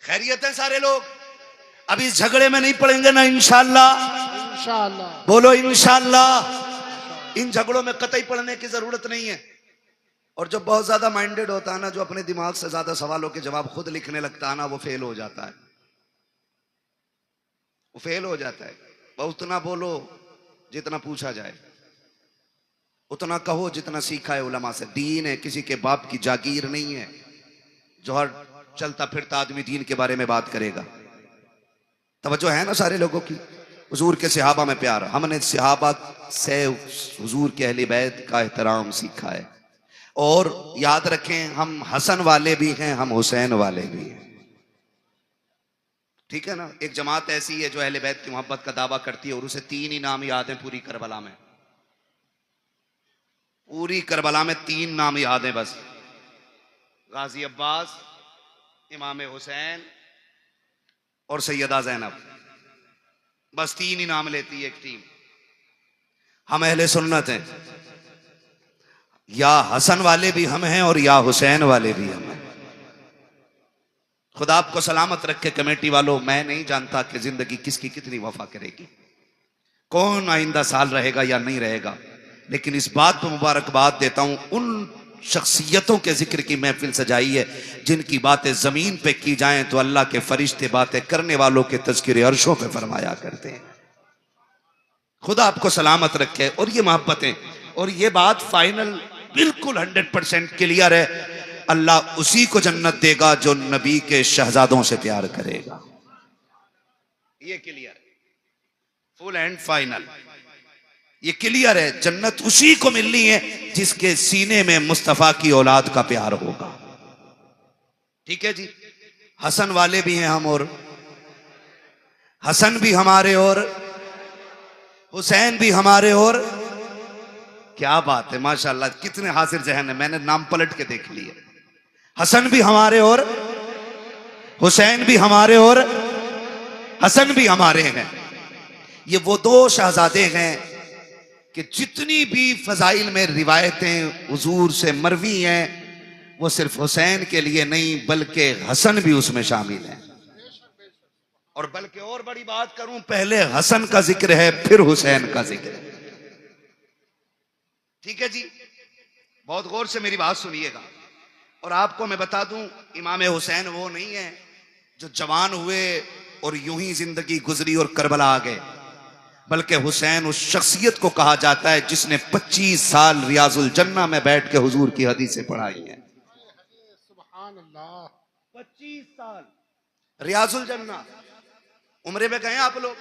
खैरियत है सारे लोग? अभी इस झगड़े में नहीं पड़ेंगे ना इंशाअल्लाह? इंशाअल्लाह। बोलो इंशाअल्लाह। इन झगड़ों में कतई पड़ने की जरूरत नहीं है। और जो बहुत ज्यादा माइंडेड होता है ना, जो अपने दिमाग से ज्यादा सवालों के जवाब खुद लिखने लगता है ना, वो फेल हो जाता है। वो फेल हो जाता है। वो उतना बोलो जितना पूछा जाए, उतना कहो जितना सीखा है उलमा से। दीन है, किसी के बाप की जागीर नहीं है जो हर चलता फिरता आदमी दीन के बारे में बात करेगा। तवज्जो है ना सारे लोगों की? हुजूर के सहाबा में प्यार, हमने सहाबा से हुजूर के अहले बैत का एहतराम सीखा है। और याद रखें, हम हसन वाले भी हैं, हम हुसैन वाले भी हैं। ठीक है ना? एक जमात ऐसी है जो अहले बैत की मोहब्बत का दावा करती है और उसे 3 ही नाम याद हैं पूरी करबला में। पूरी करबला में 3 नाम याद हैं बस। गाजी अब्बास, इमाम हुसैन और सैयदा ज़ैनब। बस 3 ही नाम लेती है एक टीम। हम अहले सुन्नत हैं, या हसन वाले भी हम हैं और या हुसैन वाले भी हम हैं। खुदा आपको सलामत रखे कमेटी वालों। मैं नहीं जानता कि जिंदगी किसकी कितनी वफा करेगी, कौन आइंदा साल रहेगा या नहीं रहेगा, लेकिन इस बात पर मुबारकबाद देता हूं उन शख्सियतों के जिक्र की महफिल सजाई है जिनकी बातें जमीन पे की जाएं तो अल्लाह के फरिश्ते बातें करने वालों के तज़किरे अर्शों पे फरमाया करते हैं। खुदा आपको सलामत रखे। और ये मोहब्बतें और ये बात फाइनल बिल्कुल 100% क्लियर है, अल्लाह उसी को जन्नत देगा जो नबी के शहजादों से प्यार करेगा। ये क्लियर है, फुल एंड फाइनल। ये क्लियर है, जन्नत उसी को मिलनी है जिसके सीने में मुस्तफा की औलाद का प्यार होगा। ठीक है जी? हसन वाले भी हैं हम, और हसन भी हमारे और हुसैन भी हमारे। और क्या बात है, माशाल्लाह, कितने हाजिर जहन है। मैंने नाम पलट के देख लिए। हसन भी हमारे और हुसैन भी हमारे और हसन भी हमारे हैं। ये वो 2 शहजादे हैं कि जितनी भी फजाइल में रिवायतें हुजूर से मरवी हैं, वो सिर्फ हुसैन के लिए नहीं बल्कि हसन भी उसमें शामिल है। और बल्कि और बड़ी बात करूं, पहले हसन का जिक्र है फिर हुसैन का जिक्र है। ठीक है जी? बहुत गौर से मेरी बात सुनिएगा। और आपको मैं बता दूं, इमाम हुसैन वो नहीं है जो जवान हुए और यूं ही जिंदगी गुजरी और करबला आ गए, बल्कि हुसैन उस शख्सियत को कहा जाता है जिसने 25 साल रियाजुल जन्ना में बैठ के हुजूर की हदीसें पढ़ाई हैं। सुभान अल्लाह। 25 साल रियाजुल जन्ना। उम्रे पे गए आप लोग?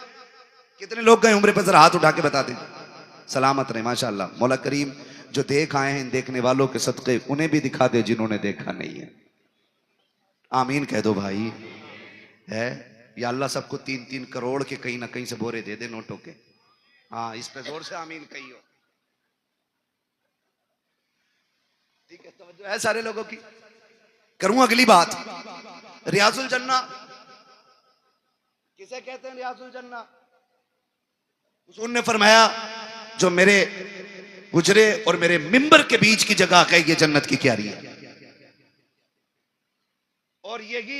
कितने लोग गए उम्रे पे? जरा हाथ उठा के बता दें। सलामत रहे माशाअल्लाह। मौला करीम जो देख आए हैं, इन देखने वालों के सदक़े उन्हें भी दिखा दे जिन्होंने देखा नहीं है। आमीन कह दो भाई। है या अल्लाह सबको 3-3 करोड़ के कहीं ना कहीं से बोरे दे दे नोटों के। हाँ, इस पे जोर से आमीन कहियो। ठीक है, तवज्जो है सारे लोगों की? करूं अगली बात। रियाजुल जन्ना किसे कहते हैं? रियाजुल जन्ना हुजूर ने फरमाया जो मेरे हुजरे और मेरे मिंबर के बीच की जगह है, ये जन्नत की क्यारी है। और यही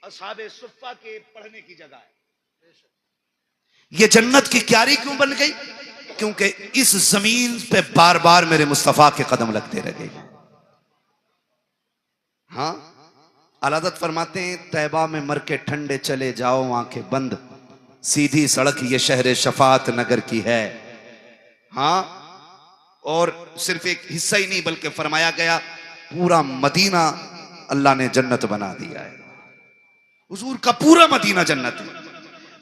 असहाबे सुफ़्फ़ा के पढ़ने की जगह है। ये जन्नत की क्यारी क्यों बन गई? क्योंकि इस जमीन पे बार बार मेरे मुस्तफा के कदम लगते रहे। हाँ, अलादत फरमाते हैं, तैबा में मर के ठंडे चले जाओ आंखें बंद, सीधी सड़क ये शहर शफात नगर की है। हाँ, और सिर्फ एक हिस्सा ही नहीं बल्कि फरमाया गया पूरा मदीना अल्लाह ने जन्नत बना दिया है। हुजूर का पूरा मदीना जन्नत है।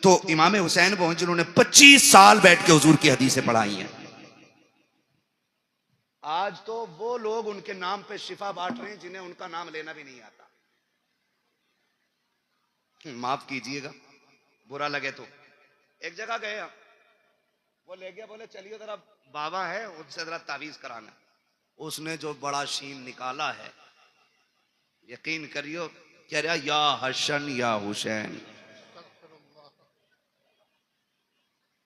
तो इमाम हुसैन वो हैं जिन्होंने 25 साल बैठ के हुजूर की हदीसें पढ़ाई हैं। आज तो वो लोग उनके नाम पे शिफा बांट रहे हैं जिन्हें उनका नाम लेना भी नहीं आता। माफ कीजिएगा, बुरा लगे तो। एक जगह गए हम, वो ले गया, बोले चलिए जरा बाबा है उनसे जरा तावीज कराना। उसने जो बड़ा शीन निकाला है, यकीन करियो, कह रहा या हसन या हुसैन।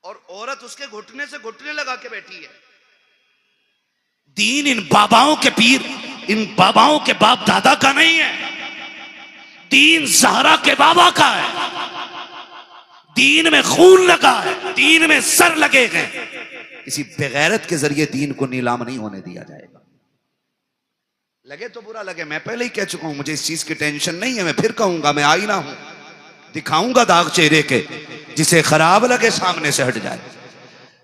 और औरत उसके घुटने से घुटने लगा के बैठी है। दीन इन बाबाओं के पीर, इन बाबाओं के बाप दादा का नहीं है। दीन ज़हरा के बाबा का है, दीन में खून लगा है, दीन में सर लगे हैं। किसी बेगैरत के जरिए दीन को नीलाम नहीं होने दिया जाएगा। लगे तो बुरा लगे, मैं पहले ही कह चुका हूं, मुझे इस चीज की टेंशन नहीं है। मैं फिर कहूंगा, मैं आईना हूं, दिखाऊंगा दाग चेहरे के, जिसे खराब लगे सामने से हट जाए।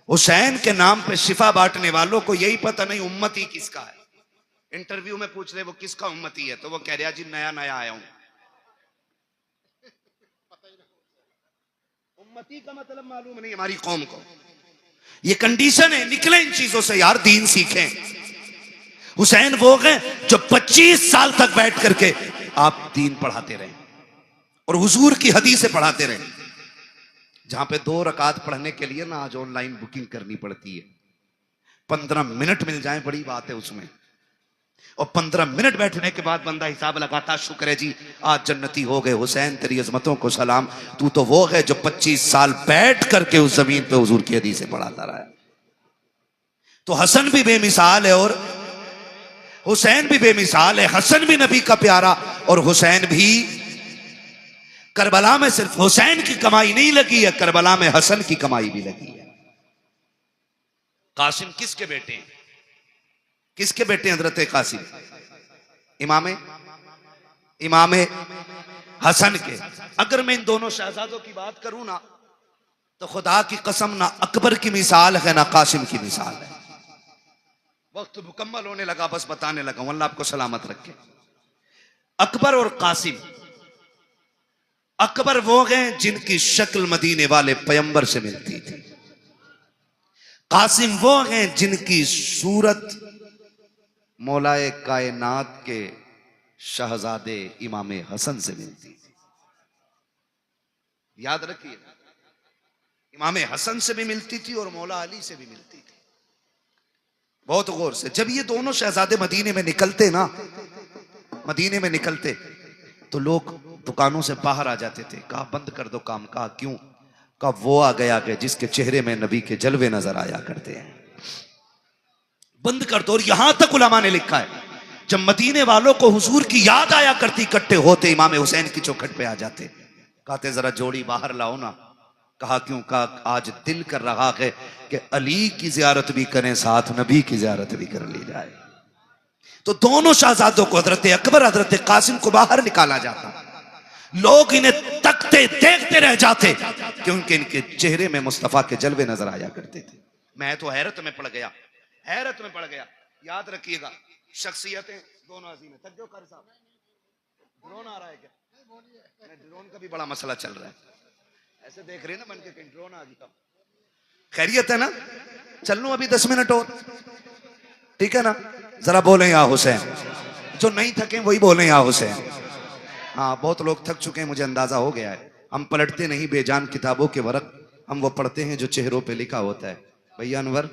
हुसैन के नाम पे शिफा बांटने वालों को यही पता नहीं उम्मती किसका है। इंटरव्यू में पूछ रहे वो किसका उम्मती है, तो वो कह रहा जी नया नया आया हूं। उम्मती का मतलब मालूम नहीं हमारी कौम को। ये कंडीशन है, निकले इन चीजों से यार, दीन सीखें। हुसैन वो गए जो 25 साल तक बैठ करके आप दीन पढ़ाते रहे और हुजूर की हदीसें पढ़ाते रहे। जहां पे 2 रकात पढ़ने के लिए ना आज ऑनलाइन बुकिंग करनी पड़ती है, 15 मिनट मिल जाए बड़ी बात है उसमें, और 15 मिनट बैठने के बाद बंदा हिसाब लगाता, शुक्र है जी आज जन्नती हो गए, हुसैन तेरी अजमतों को सलाम, तू तो वो है जो 25 साल बैठ करके उस जमीन पे हुजूर की हदीसें पढ़ाता रहा है। तो हसन भी बेमिसाल है और हुसैन भी बेमिसाल है। हसन भी नबी का प्यारा और हुसैन भी। करबला में सिर्फ हुसैन की कमाई नहीं लगी है, करबला में हसन की कमाई भी लगी है। कासिम किसके बेटे हैं? किसके बेटे हजरत कासिम? इमामे हसन के। अगर मैं इन दोनों शहजादों की बात करूं ना, तो खुदा की कसम ना अकबर की मिसाल है ना कासिम की मिसाल है। वक्त मुकम्मल होने लगा, बस बताने लगा हूं, अल्लाह आपको सलामत रखे। अकबर और कासिम, अकबर वो गए जिनकी शक्ल मदीने वाले पैगंबर से मिलती थी, कासिम वो हैं जिनकी सूरत मौलाए कायनात के शहजादे इमाम हसन से मिलती थी। याद रखिए, इमाम हसन से भी मिलती थी और मौला अली से भी मिलती थी। बहुत गौर से, जब ये दोनों शहजादे मदीने में निकलते ना, मदीने में निकलते तो लोग दुकानों से बाहर आ जाते थे। कहा बंद कर दो काम। कहा क्यों? कहा वो आ गया कि जिसके चेहरे में नबी के जलवे नजर आया करते हैं, बंद कर दो। और यहां तक उलमा ने लिखा है, जब मदीने वालों को हुजूर की याद आया करती, इकट्ठे होते इमाम हुसैन की चौखट पे आ जाते, कहते जरा जोड़ी बाहर लाओ ना। कहा क्यों? कहा आज दिल कर रहा है कि अली की जियारत भी करें, साथ नबी की जियारत भी कर ली जाए। तो दोनों शहजादों को, हजरत अकबर हजरत कासिम को बाहर निकाला जाता। लोग इन्हें तकते देखते रह जाते क्योंकि इनके चेहरे में मुस्तफा के जलवे नजर आया करते थे। मैं तो हैरत में पड़ गया, हैरत में पड़ गया। याद रखिएगा, शख्सियतें दोनों अजीम है। तक जो कर साहब, ड्रोन आ रहा है क्या? ड्रोन का भी बड़ा मसला चल रहा है, ऐसे देख रहे हैं ना बन के, कहीं ड्रोन आ गया। खैरियत है ना? चल लूं अभी 10 मिनट और, ठीक है ना? जरा बोले या हुसैन, जो नहीं थके वही बोले या हुसैन। हाँ, बहुत लोग थक चुके हैं, मुझे अंदाजा हो गया है। हम पलटते नहीं बेजान किताबों के वरक, हम वो पढ़ते हैं जो चेहरों पे लिखा होता है। भैया अनवर,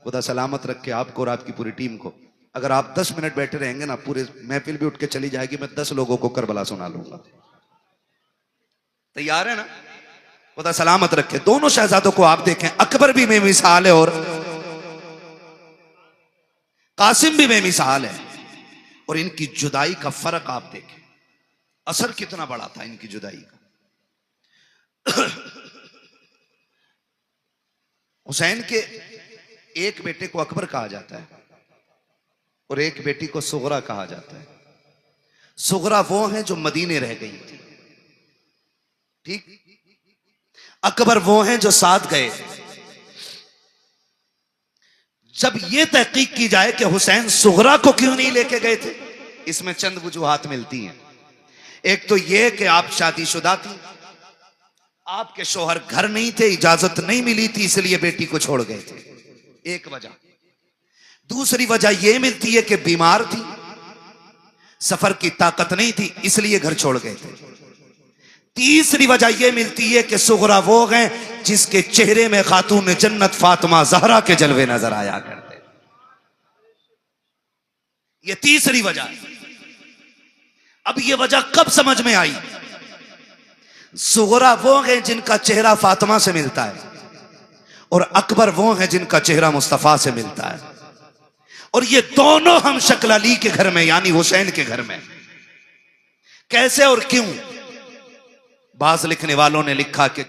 खुदा सलामत रखे आपको और आपकी पूरी टीम को। अगर आप 10 मिनट बैठे रहेंगे ना, पूरे महफिल भी उठ के चली जाएगी, मैं 10 लोगों को करबला सुना लूंगा। तैयार है ना? खुदा सलामत रखे। दोनों शहजादों को आप देखें, अकबर भी बेमिसाल है और कासिम भी बेमिसाल है। और इनकी जुदाई का फर्क आप देखें, असर कितना बड़ा था इनकी जुदाई का। हुसैन के एक बेटे को अकबर कहा जाता है और एक बेटी को सुगरा कहा जाता है। सुगरा वो है जो मदीने रह गई थी, ठीक? अकबर वो हैं जो साथ गए। जब यह तहकीक की जाए कि हुसैन सुगरा को क्यों नहीं लेके गए थे, इसमें चंद वजूहात मिलती हैं। एक तो यह कि आप शादीशुदा थी, आपके शोहर घर नहीं थे, इजाजत नहीं मिली थी, इसलिए बेटी को छोड़ गए थे, एक वजह। दूसरी वजह यह मिलती है कि बीमार थी, सफर की ताकत नहीं थी, इसलिए घर छोड़ गए थे। तीसरी वजह यह मिलती है कि सुगरा वो हैं जिसके चेहरे में खातून जन्नत फातिमा ज़हरा के जलवे नजर आया करते। यह तीसरी वजह है। अब यह वजह कब समझ में आई? सुगरा वो हैं जिनका चेहरा फातिमा से मिलता है और अकबर वो हैं जिनका चेहरा मुस्तफा से मिलता है। और ये दोनों हम शक्ल अली के घर में यानी हुसैन के घर में। कैसे और क्यों? बाज लिखने वालों ने लिखा कि